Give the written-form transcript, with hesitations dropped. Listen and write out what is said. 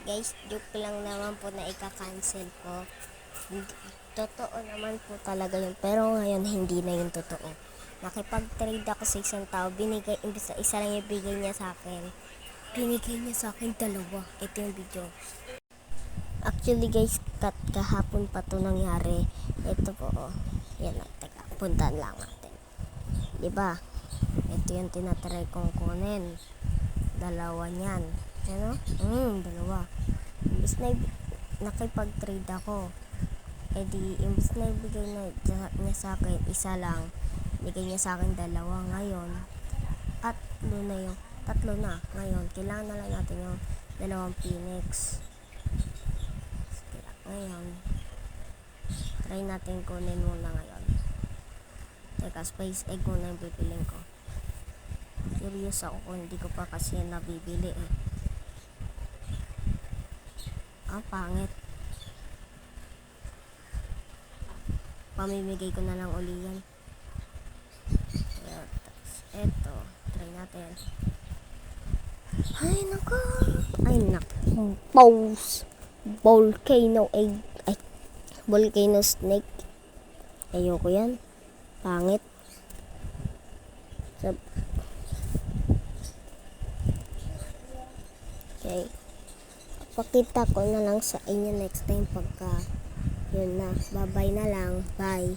Guys, joke lang naman po na ika-cancel ko. Totoo naman po talaga yun. Pero ngayon, hindi na yung totoo. Nakipag-trade ako sa isang tao. Imbis na isa lang yung bigay niya sa akin. Binigay niya sa akin dalawa. Ito yung video. Actually guys, kahapon pa to nangyari. Ito po, oh. Yan lang. Teka, puntaan lang natin. Diba? Ito yung tinatry kong kunin. Dalawa niyan. Ano? Dalawa. Imbis na nakipag-trade ako. Eh di, imbis na ibigay niya sa akin, isa lang. Bigay niya sa akin dalawa. Ngayon, tatlo na. Ngayon, kailangan na lang natin yung dalawang Phoenix. Ngayon, try natin kunin muna ngayon. Teka, space egg muna yung bibiling ko. Curious ako kung hindi ko pa kasi nabibili eh. Pangit. Pamimigay ko na lang uli yan. Eto, try natin. Ay, nako. Pause. Volcano egg. Ay, volcano snake. Ayoko yan. Pangit. Okay. Pakita ko na lang sa inyo next time pagka yun na. Bye-bye na lang. Bye.